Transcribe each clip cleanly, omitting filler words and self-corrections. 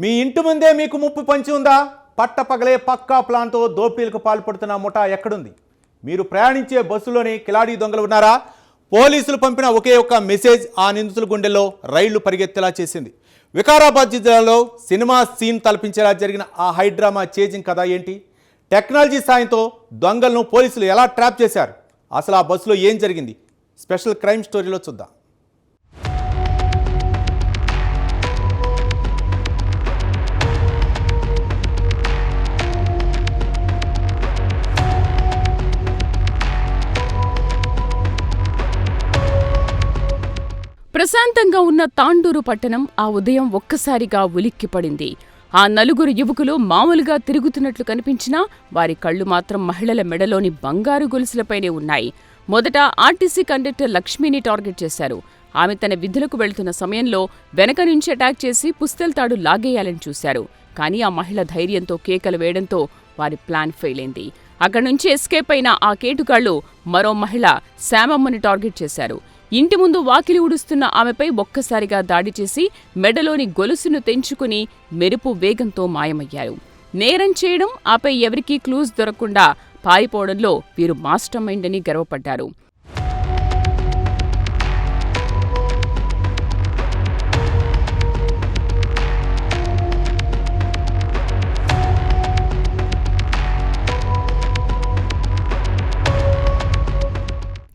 మీ ఇంటి ముందే మీకు ముప్పు పంచి ఉందా? పట్టపగలే పక్కా ప్లాన్తో దోపిడీలకు పాల్పడుతున్న ముఠా ఎక్కడుంది? మీరు ప్రయాణించే బస్సులోని కిలాడీ దొంగలు ఉన్నారా? పోలీసులు పంపిన ఒకే ఒక్క మెసేజ్ ఆ నిందితుల గుండెల్లో రైళ్లు పరిగెత్తేలా చేసింది. వికారాబాద్ జిల్లాలో సినిమా సీన్ తలపించేలా జరిగిన ఆ హైడ్రామా చేజింగ్ కథ ఏంటి? టెక్నాలజీ సాయంతో దొంగలను పోలీసులు ఎలా ట్రాప్ చేశారు? అసలు ఆ బస్సులో ఏం జరిగింది? స్పెషల్ క్రైమ్ స్టోరీలో చూద్దాం. ప్రశాంతంగా ఉన్న తాండూరు పట్టణం ఆ ఉదయం ఒక్కసారిగా ఉలిక్కిపడింది. ఆ నలుగురు యువకులు మామూలుగా తిరుగుతున్నట్లు కనిపించినా వారి కళ్లు మాత్రం మహిళల మెడలోని బంగారు గొలుసులపైనే ఉన్నాయి. మొదట ఆర్టీసీ కండక్టర్ లక్ష్మిని టార్గెట్ చేశారు. ఆమె తన విధులకు వెళ్తున్న సమయంలో వెనక నుంచి అటాక్ చేసి పుస్తెల్తాడు లాగేయాలని చూశారు. కానీ ఆ మహిళ ధైర్యంతో కేకలు వేయడంతో వారి ప్లాన్ ఫెయిల్ అయింది. అక్కడి నుంచి ఎస్కేప్ అయిన ఆ కేటుగాళ్లు మరో మహిళ శామమ్మని టార్గెట్ చేశారు. ఇంటి ముందు వాకిలి ఊడుస్తున్న ఆమెపై ఒక్కసారిగా దాడి చేసి మెడలోని గొలుసును తెంచుకుని మెరుపు వేగంతో మాయమయ్యారు. నేరం చేయడం, ఆపై ఎవరికీ క్లూస్ దొరకకుండా పారిపోవడంలో వీరు మాస్టర్ మైండ్ అని గర్వపడ్డారు.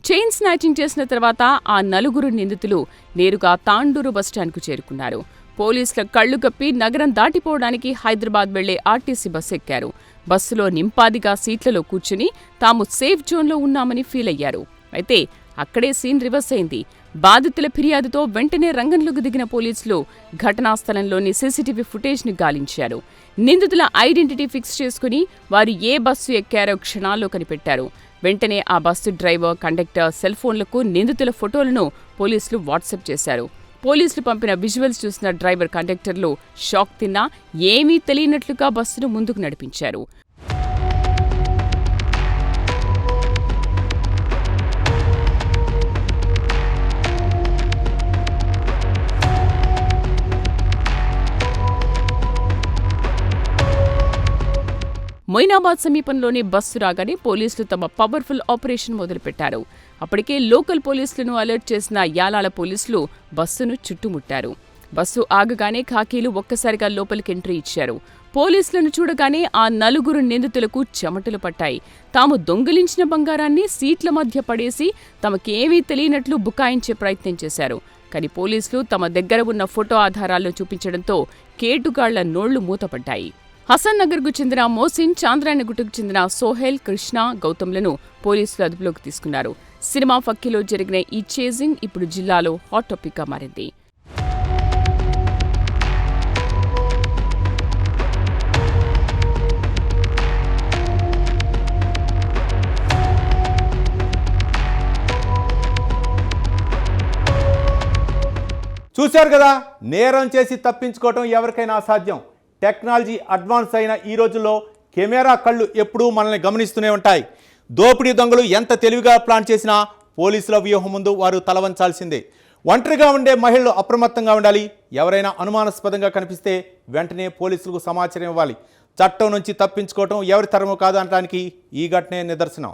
చైన్ స్నాచింగ్ చేసిన తర్వాత ఆ నలుగురు నిందితులు నేరుగా తాండూరు బస్టాండ్కు చేరుకున్నారు. పోలీసుల కళ్లు కప్పి నగరం దాటిపోవడానికి హైదరాబాద్ వెళ్లే ఆర్టీసీ బస్సు ఎక్కారు. బస్సులో నింపాదిగా సీట్లలో కూర్చుని తాము సేఫ్ జోన్లో ఉన్నామని ఫీల్ అయ్యారు. అయితే అక్కడే సీన్ రివర్స్ అయింది. బాధితుల ఫిర్యాదుతో వెంటనే రంగంలోకి దిగిన పోలీసులు ఘటనా స్థలంలోని సీసీటీవీ ఫుటేజ్ని గాలించారు. నిందితుల ఐడెంటిటీ ఫిక్స్ చేసుకుని వారు ఏ బస్సు ఎక్కారో క్షణాల్లో కనిపెట్టారు. వెంటనే ఆ బస్సు డ్రైవర్, కండక్టర్ సెల్ ఫోన్లకు నిందితుల ఫోటోలను పోలీసులు వాట్సాప్ చేశారు. పోలీసులు పంపిన విజువల్స్ చూసిన డ్రైవర్, కండక్టర్లు షాక్ తిన్నా ఏమీ తెలియనట్లుగా బస్సును ముందుకు నడిపించారు. మొయినాబాద్ సమీపంలోని బస్సు రాగానే పోలీసులు తమ పవర్ఫుల్ ఆపరేషన్ మొదలుపెట్టారు. అప్పటికే లోకల్ పోలీసులను అలర్ట్ చేసిన యాలాల పోలీసులు బస్సును చుట్టుముట్టారు. బస్సు ఆగగానే ఖాకీలు ఒక్కసారిగా లోపలికి ఎంట్రీ ఇచ్చారు. పోలీసులను చూడగానే ఆ నలుగురు నిందితులకు చెమటలు పట్టాయి. తాము దొంగిలించిన బంగారాన్ని సీట్ల మధ్య పడేసి తమకేమీ తెలియనట్లు బుకాయించే ప్రయత్నం చేశారు. కానీ పోలీసులు తమ దగ్గర ఉన్న ఫోటో ఆధారాలను చూపించడంతో కేటుగాళ్ల నోళ్లు మూతపడ్డాయి. హసన్ నగర్కు చెందిన మోసిన్, చాంద్రాయణగుట్టకు చెందిన సోహెల్, కృష్ణ, గౌతమ్లను పోలీసులు అదుపులోకి తీసుకున్నారు. సినిమా ఫక్కీలో జరిగిన ఈ చేజింగ్ ఇప్పుడు జిల్లాలో హాట్ టాపిక్గా మారింది. చూశారు కదా, నేరం చేసి తప్పించుకోవటం ఎవరికైనా అసాధ్యం. టెక్నాలజీ అడ్వాన్స్ అయిన ఈ రోజుల్లో కెమెరా కళ్ళు ఎప్పుడూ మనల్ని గమనిస్తూనే ఉంటాయి. దోపిడీ దొంగలు ఎంత తెలివిగా ప్లాన్ చేసినా పోలీసుల వ్యూహం ముందు వారు తలవంచాల్సిందే. ఒంటరిగా ఉండే మహిళలు అప్రమత్తంగా ఉండాలి. ఎవరైనా అనుమానాస్పదంగా కనిపిస్తే వెంటనే పోలీసులకు సమాచారం ఇవ్వాలి. చట్టం నుంచి తప్పించుకోవటం ఎవరి తరమో కాదు అనడానికి ఈ ఘటనే నిదర్శనం.